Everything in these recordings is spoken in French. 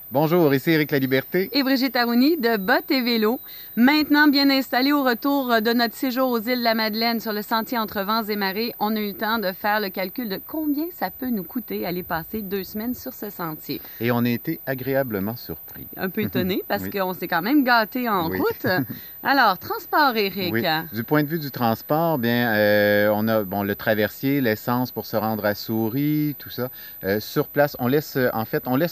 Bonjour, ici Éric Laliberté. Et Brigitte Arouni de Bottes et Vélo. Maintenant bien installés au retour de notre séjour aux îles de la Madeleine sur le sentier entre vents et marées, on a eu le temps de faire le calcul de combien ça peut nous coûter aller passer 2 semaines sur ce sentier. Et on a été agréablement surpris. Un peu étonné parce Oui. qu'on s'est quand même gâté en Oui. route. Alors, transport, Éric. Oui. Du point de vue du transport, bien, on a le traversier, l'essence pour se rendre à Souris, tout ça. Sur place, on laisse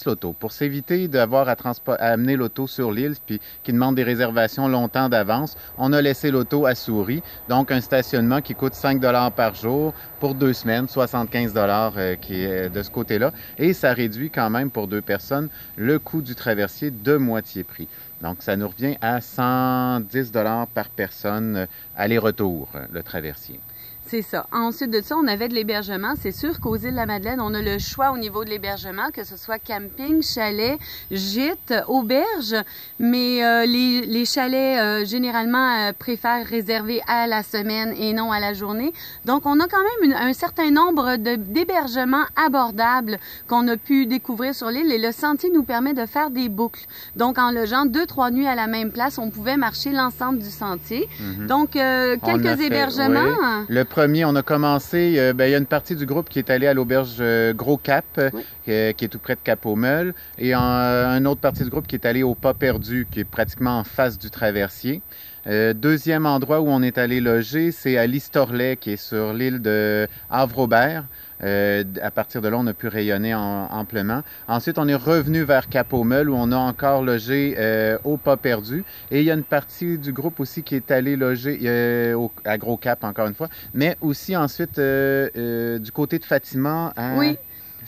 l'auto pour s'éviter d'avoir à amener l'auto sur l'île puis qui demande des réservations longtemps d'avance. On a laissé l'auto à Souris, donc un stationnement qui coûte 5 $ par jour pour 2 semaines, 75 $ qui est de ce côté-là. Et ça réduit quand même pour 2 personnes le coût du traversier de moitié prix. Donc, ça nous revient à 110 $ par personne aller-retour, le traversier. C'est ça. Ensuite de ça, on avait de l'hébergement. C'est sûr qu'aux îles de la Madeleine, on a le choix au niveau de l'hébergement, que ce soit camping, chalet, gîte, auberge. Mais les chalets, généralement, préfèrent réserver à la semaine et non à la journée. Donc, on a quand même un certain nombre d'hébergements abordables qu'on a pu découvrir sur l'île. Et le sentier nous permet de faire des boucles. Donc, en logeant 2-3 nuits à la même place, on pouvait marcher l'ensemble du sentier. Donc, quelques hébergements. Oui. Le premier, on a commencé, il y a une partie du groupe qui est allé à l'auberge Gros Cap, Oui. qui est tout près de Cap-aux-Meules, et une autre partie du groupe qui est allé au Pas Perdu, qui est pratiquement en face du traversier. Deuxième endroit où on est allé loger, c'est à l'Istorlet, qui est sur l'île de Havre-Aubert. À partir de là, on a pu rayonner amplement. Ensuite, on est revenu vers Cap-aux-Meules où on a encore logé au Pas Perdu. Et il y a une partie du groupe aussi qui est allé loger à Gros Cap, encore une fois. Mais aussi ensuite, du côté de Fatima. Oui.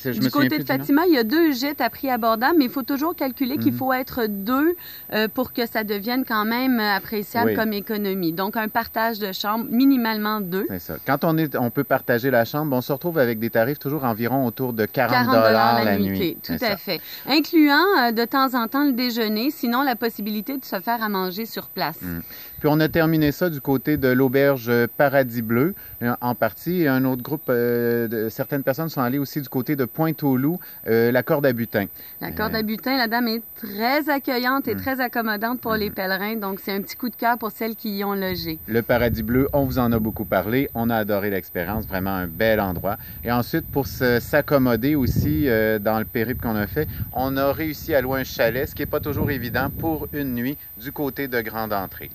Du côté de Fatima, il y a 2 gîtes à prix abordable, mais il faut toujours calculer qu'il faut être 2 pour que ça devienne quand même appréciable comme économie. Donc, un partage de chambre, minimalement 2. C'est ça. Quand on peut partager la chambre, on se retrouve avec des tarifs toujours environ autour de 40 $ la nuit. Tout à fait. Incluant de temps en temps le déjeuner, sinon la possibilité de se faire à manger sur place. Puis on a terminé ça du côté de l'auberge Paradis Bleu, en partie. Et un autre groupe, certaines personnes sont allées aussi du côté de Pointe-aux-Loups, la corde à butin. La corde à butin, la dame est très accueillante et très accommodante pour les pèlerins. Donc, c'est un petit coup de cœur pour celles qui y ont logé. Le Paradis Bleu, on vous en a beaucoup parlé. On a adoré l'expérience. Vraiment un bel endroit. Et ensuite, pour s'accommoder aussi dans le périple qu'on a fait, on a réussi à louer un chalet, ce qui n'est pas toujours évident, pour une nuit du côté de Grande Entrée.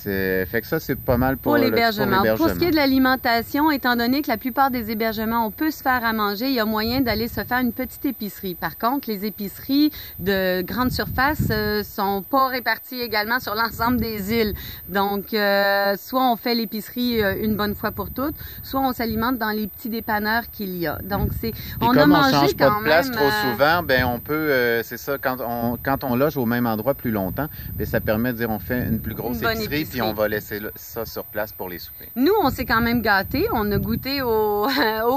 Fait que ça, c'est pas mal pour l'hébergement. Pour ce qui est de l'alimentation, étant donné que la plupart des hébergements, on peut se faire à manger, il y a moyen d'aller se faire une petite épicerie. Par contre, les épiceries de grande surface sont pas réparties également sur l'ensemble des îles. Donc, soit on fait l'épicerie une bonne fois pour toutes, soit on s'alimente dans les petits dépanneurs qu'il y a. Donc, on a mangé change pas de place trop souvent, ben on peut, c'est ça, quand on loge au même endroit plus longtemps, ben ça permet de dire on fait une plus grosse épicerie. Puis on va laisser ça sur place pour les soupers. Nous, on s'est quand même gâtés. On a goûté aux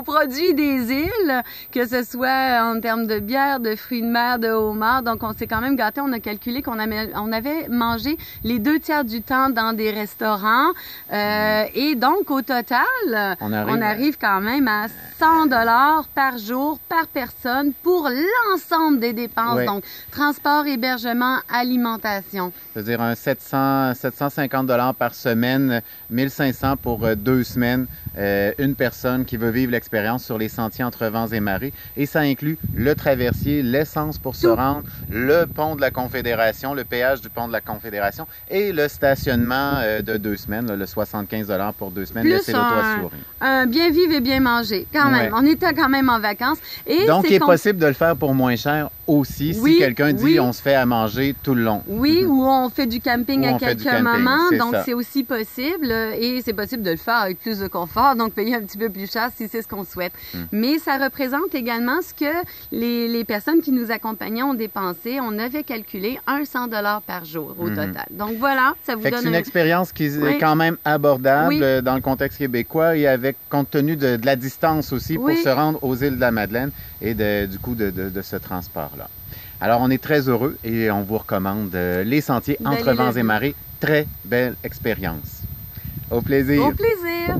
produits des îles, que ce soit en termes de bière, de fruits de mer, de homard. Donc, on s'est quand même gâtés. On a calculé qu'on avait mangé les 2 tiers du temps dans des restaurants. Et donc, au total, on arrive quand même à 100 $ par jour, par personne, pour l'ensemble des dépenses. Oui. Donc, transport, hébergement, alimentation. C'est-à-dire un 750 $ par semaine, 1500 pour 2 semaines, une personne qui veut vivre l'expérience sur les sentiers entre vents et marées. Et ça inclut le traversier, l'essence pour se rendre, le pont de la Confédération, le péage du pont de la Confédération et le stationnement de 2 semaines, là, le 75 $ pour 2 semaines, laisser l'auto à Souris. Un bien vivre et bien manger, quand même. On était quand même en vacances. Et donc, il est possible de le faire pour moins cher aussi, si quelqu'un dit on se fait à manger tout le long. Oui, ou on fait du camping à quelques moments, donc c'est aussi possible. Et c'est possible de le faire avec plus de confort, donc payer un petit peu plus cher si c'est ce qu'on souhaite. Mais ça représente également ce que les personnes qui nous accompagnaient ont dépensé. On avait calculé 100 $ par jour au total. Donc voilà, ça vous donne une expérience qui est quand même abordable dans le contexte québécois et avec compte tenu de la distance aussi pour se rendre aux îles de la Madeleine et du coup de ce transport-là. Alors, on est très heureux et on vous recommande les sentiers entre vents et marées. Très belle expérience. Au plaisir! Au plaisir!